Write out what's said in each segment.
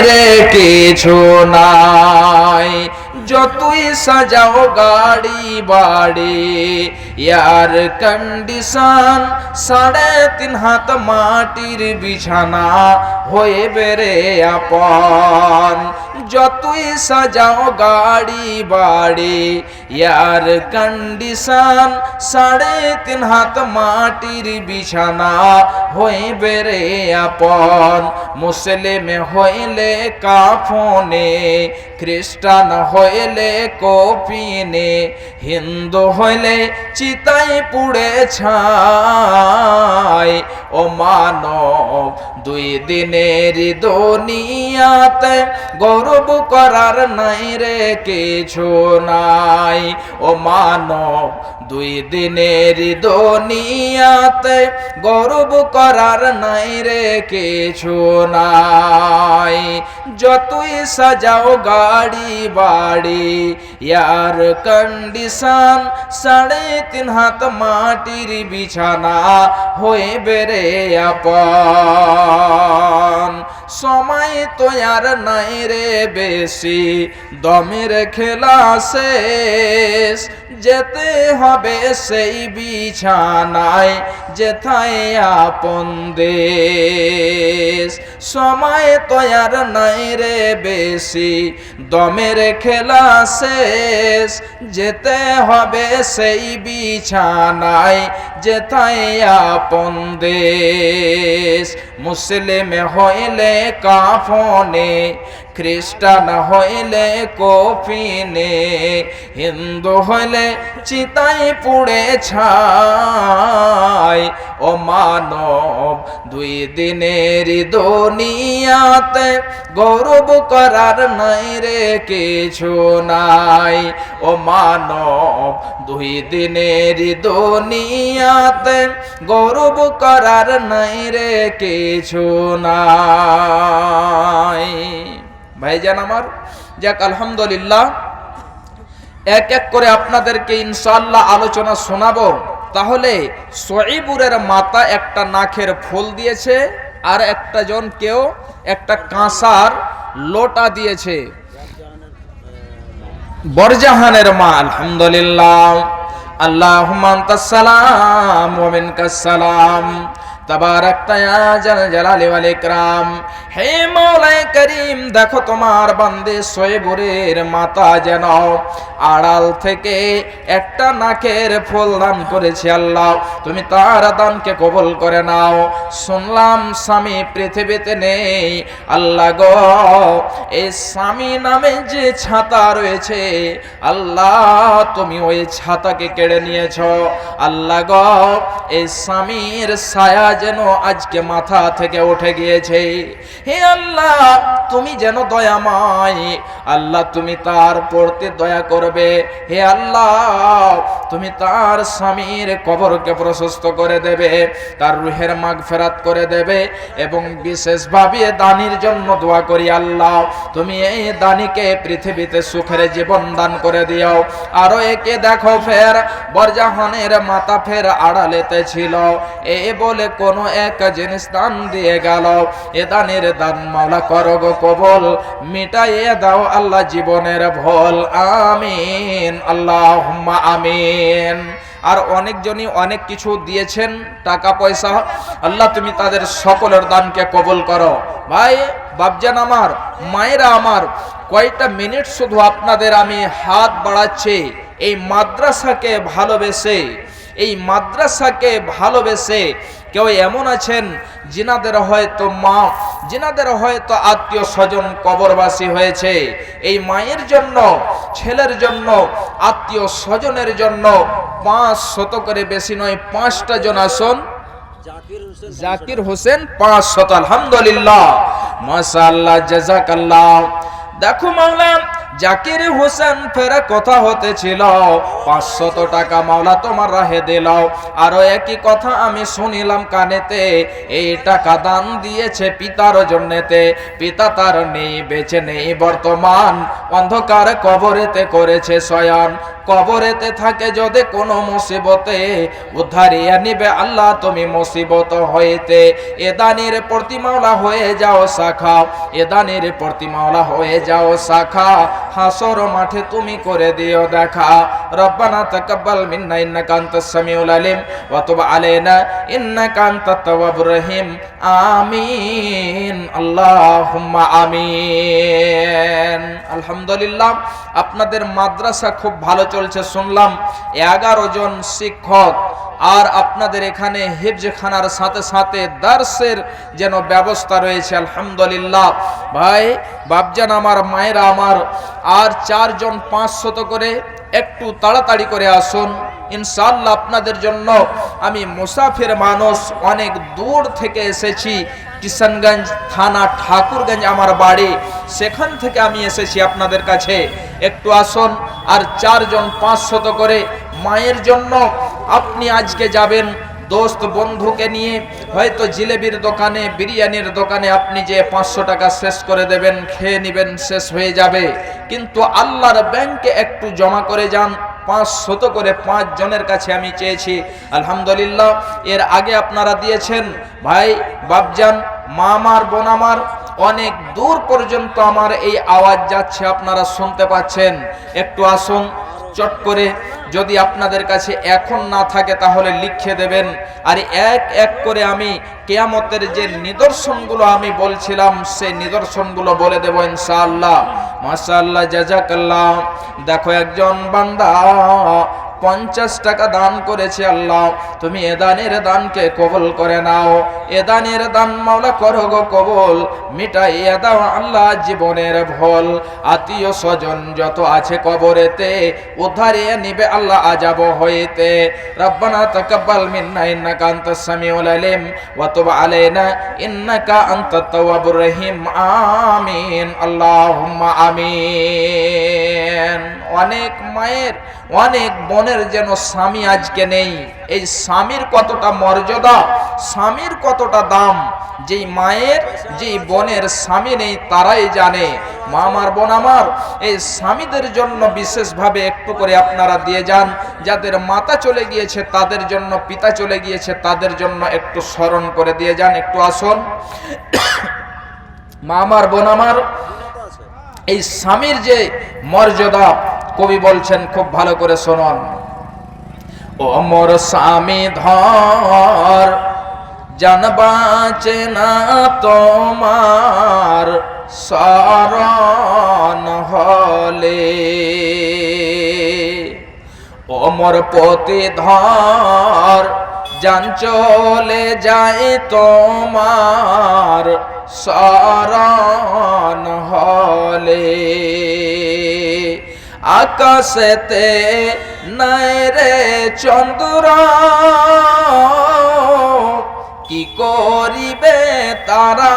রে কিছু নাই। যতই সাজাও গাড়ি বাড়ি, এয়ার কন্ডিশন, 3.5 হাত মাটির বিছানা হয়ে বেড়ে আপন। যতই সাজাও গাড়ি বাড়ি, এয়ার কন্ডিশন, 3.5 হাত মাটির বিছানা হয়ে বেড়ে আপন। মুসলিম হইলে কাফনে, খ্রিস্টান হইলে কফিনে, হিন্দু হইলে চিতাই পুড়ে ছাই। ও মানব, 2 দিনের দুনিয়াতে গৌরব করার নাই রে কিছু নাই। ও মানব, 2 দিনের দুনিয়াতে গৌরব করার নাই রে কিছু নাই। যতই সাজাও গাড়ি বাড়ি, এয়ার কন্ডিশন, 3.5 হাত মাটির বিছানা হয়ে বেড়ে আপন। সময় তো আর নাই রে বেশি, দমের খেলা শেষ। যেতে হবে সেই বিছানায় যেথায় আপন দেশ। সময় তো আর নাই রে বেশি, দমের খেলা শেষ। যেতে হবে সেই বিছানায় যেথায় আপন দেশ। মুসলিম হইলে কাফনে, খ্রিস্টান হইলে কফিনে, হিন্দু হইলে চিতাই পুড়ে ছাই। ও মানব, 2 দিনের দুনিয়াতে গৌরব করার নাই রে কিছু নাই। ও মানব, 2 দিনের দুনিয়াতে গৌরব করার নাই রে কিছু নাই। ভাইজান আমার, যাক আলহামদুলিল্লাহ, এক এক করে আপনাদেরকে ইনশাআল্লাহ আলোচনা শোনাবো। তাহলে সয়িবুরের মাতা একটা নাকের ফুল দিয়েছে, আর একটা জন কেউ একটা কাঁসার লোটা দিয়েছে। বরজাহানের মা, আলহামদুলিল্লাহ। আল্লাহুম্মা আনতাস সালাম ওয়া মিনকাস সালাম, তাবারাকতা ইয়া জাল জালালি ওয়াল ইকরাম। হে মাওলায়ে করিম, দেখো তোমার বান্দে সয়িবুরের মাতা যেন আড়াল থেকে একটা নাকের ফুল দান করেছে। আল্লাহ, তুমি তার দানকে কবুল করে নাও। শুনলাম স্বামী পৃথিবীতে নেই। আল্লাহ গো, এই স্বামী নামে যে ছাতা রয়েছে, আল্লাহ তুমি ওই ছাতাকে কেড়ে নিয়েছ। আল্লাহ গো, এই স্বামীর ছায়া যেন আজকে মাথা থেকে উঠে গিয়েছে। হে আল্লাহ, তুমি যেন দয়াময়। আল্লাহ, তুমি তার প্রতি দয়া করবে। হে আল্লাহ, তুমি তার স্বামীর কবরকে প্রশস্ত করে দেবে, তার রুহের মাগফিরাত করে দেবে। এবং বিশেষভাবে দানির জন্য দোয়া করি, আল্লাহ তুমি এই দানিকে পৃথিবীতে সুখের জীবন দান করে দিও। আরো একে দেখো, ফের বরজাহানের মাতা ফের আড়ালেতে ছিল, এ বলে কোনো এক জিনিস দান দিয়ে গেল। এ দানের দান মাওলা করো গো কবুল, মিটাইয়ে দাও আল্লাহ জীবনের ভুল। আমিন, আল্লাহুম্মা আমিন। আর অনেকজনই অনেক কিছু দিয়েছেন, টাকা পয়সা। আল্লাহ তুমি তাদের সকলের দানকে কবুল করো। ভাই বাপজান আমার, মায়েরা আমার, কয়টা মিনিট শুধু আপনাদের আমি হাত বাড়াচ্ছি। এই মাদ্রাসাকে ভালোবেসে, এই মাদ্রাসাকে ভালোবেসে কেউ এমন আছেন যিনাদের হয়তো মা, যিনাদের হয়তো আত্মীয় স্বজন কবরবাসী হয়েছে, এই মায়ের জন্য, ছেলের জন্য, আত্মীয় স্বজনের জন্য 500 করে, বেশি নয়, 5টা জন আসুন। জাকির হোসেন 500। আলহামদুলিল্লাহ, মাশাআল্লাহ, জাযাকাল্লাহ। দেখো মাওলা, জাকির হোসেন ফেরা কথা হতেছিল 500 টাকা মাওলা তোমার রাহে দিল। আরো একই কথা আমি শুনিলাম কানেতে, এই টাকা দান দিয়েছে পিতার জন্যতে। পিতা তার নেই, বেঁচে নেই বর্তমান, অন্ধকার কবরেতে করেছে শয়ন। কবরেতে থাকে যদি কোনো মুসিবতে উদ্ধারিয়া নিবে আল্লাহ তুমি মুসিবত হইতে। এ দানের প্রতি মাওলা হয়ে যাও শাখা, এ দানের প্রতি মাওলা হয়ে যাও শাখা, হাসর মাঠে তুমি করে দিও দেখা। রব্বানা তাকাব্বাল মিন্না ইন্নাকা আনতাস সামিউল আলিম ওয়া তুব আলাইনা ইন্নাকা আনতাত তাওয়াবুর রহিম। আমিন আল্লাহুম্মা আমিন। আলহামদুলিল্লাহ, আপনাদের মাদ্রাসা খুব ভালো চলছে শুনলাম। 11 জন শিক্ষক আর আপনাদের এখানে হিফজখানার সাথে সাথে দার্সের যেন ব্যবস্থা রয়েছে। আলহামদুলিল্লাহ ভাই বাপজান আমার, মায়েরা আমার, আর 4 জন 500 করে একটু তাড়াতাড়ি করে আসুন ইনশাআল্লাহ। আপনাদের জন্য আমি মুসাফির মানুষ, অনেক দূর থেকে এসেছি, কিষানগঞ্জ থানা ঠাকুরগঞ্জ আমার বাড়ি, সেখান থেকে আমি এসেছি আপনাদের কাছে। একটু আসুন। আর 4 জন 500 করে মায়ের জন্য আপনি আজকে যাবেন দোস্ত বন্ধুকে নিয়ে, হয়তো জিলেবির দোকানে, বিরিয়ানির দোকানে আপনি যে 500 টাকা শেষ করে দেবেন, খেয়ে নেবেন, শেষ হয়ে যাবে। কিন্তু আল্লাহর ব্যাংকে একটু জমা করে যান। 500 করে 5 জনের কাছে আমি চেয়েছি। আলহামদুলিল্লাহ, এর আগে আপনারা দিয়েছেন। ভাই বাপজান, মা আমার, বোন আমার, অনেক দূর পর্যন্ত আমার এই আওয়াজ যাচ্ছে, আপনারা শুনতে পাচ্ছেন। একটু আসুন চট করে। যদি আপনাদের কাছে এখন না থাকে তাহলে লিখে দেবেন। আর এক এক করে আমি কিয়ামতের যে নিদর্শনগুলো আমি বলছিলাম সেই নিদর্শনগুলো বলে দেব ইনশাআল্লাহ। মাশাআল্লাহ, জাযাকাল্লাহ। দেখো একজন বান্দা 50 টাকা দান করেছে। আল্লাহ তুমি এ দানের দানকে কবুল করে নাও। এ দানের দান মাওলা করো গো কবুল, মিটাইয়া দাও আল্লাহ জীবনের ভুল। আত্মীয় স্বজন যত আছে কবরেতে উদ্ধারিয়ে নিবে আল্লাহ আযাব হইতে। রব্বানা তাকাব্বাল মিন্না ইন্নাকা আনতাস সামিউল আলিম ওয়া তুব আলাইনা ইন্নাকা আনতাত তাওয়াবুর রহিম। আমিন আল্লাহুম্মা আমিন। অনেক মায়ের, অনেক বোনের যেন স্বামী আজকে নেই। এই স্বামীর কতটা মর্যাদা, স্বামীর কতটা দাম, যেই মায়ের, যেই বোনের স্বামী নেই তারাই জানে। মা আমার, বোন আমার, এই স্বামীদের জন্য বিশেষভাবে একটু করে আপনারা দিয়ে যান। যাদের মাতা চলে গিয়েছে তাদের জন্য, পিতা চলে গিয়েছে তাদের জন্য একটু স্মরণ করে দিয়ে যান। একটু আসুন। মা আমার, বোন আমার, এই স্বামীর যে মর্যাদা কবি বলছেন, খুব ভালো করে শুনুন। ও মোর স্বামী ধর, জান বাঁচে না তোমার শরণ হলে। ও মোর পতি ধর, জান চলে যায় তোমার শরণ হলে। আকাশেতে নাই রে চন্দ্র, কি করিবে তারা,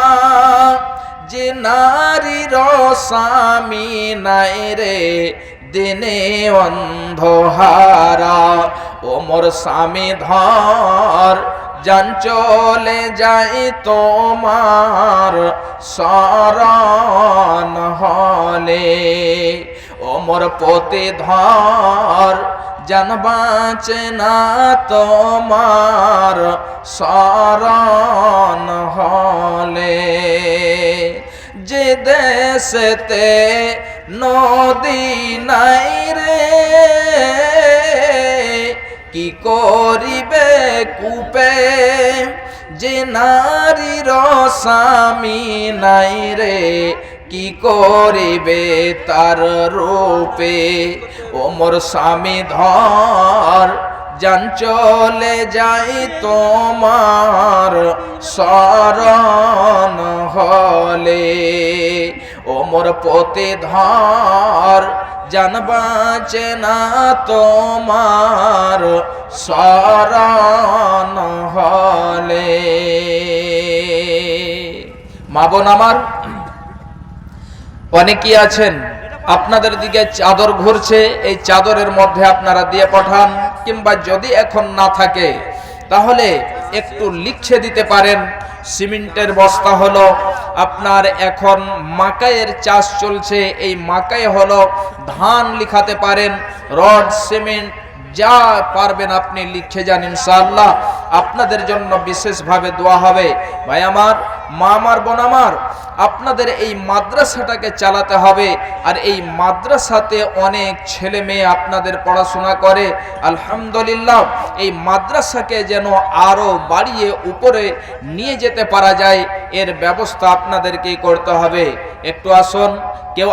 যে নারীর স্বামী নাই রে দিনে অন্ধহারা। ও মোর স্বামী ধর, জান চলে যাই তোমার শরণ হলে। ও মোর পতি ধর, জান বাঁচে না তোমার শরণ হলে। যে দেশেতে নদী নাই রে, কি করিবে কূপে, যে নারীর স্বামী নাই রে, কি করিবে তার রূপে। ও মোর স্বামী ধর, জান চলে যাই তোমার শরণ হলে। ও মোর পতি ধর, জান বাঁচে না তোমার শরণ হলে। মা বোন আমার, অনেকেই আছেন আপনাদের দিকে চাদর ঘুরছে, এই চাদরের মধ্যে আপনারা দিয়ে পাঠান, কিংবা যদি এখন না থাকে তাহলে একটু লিখে দিতে পারেন। সিমেন্টের বস্তা হলো, আপনার এখন মাকাইয়ের চাষ চলছে, এই মাকাই হলো, ধান লিখাতে পারেন, রড সিমেন্ট যা পারবেন আপনি লিখে যান, ইনশাআল্লাহ আপনাদের জন্য বিশেষভাবে দোয়া হবে। ভাই আমার, মা আমার, বোন আমার, আপনাদের এই মাদ্রাসাটাকে চালাতে হবে। আর এই মাদ্রাসাতে অনেক ছেলে মেয়ে আপনাদের পড়াশোনা করে, আলহামদুলিল্লাহ এই মাদ্রাসাকে যেন আরো বাড়িয়ে উপরে নিয়ে যেতে পারা যায়, এর ব্যবস্থা আপনাদেরকেই করতে হবে। একটু আসুন, কেউ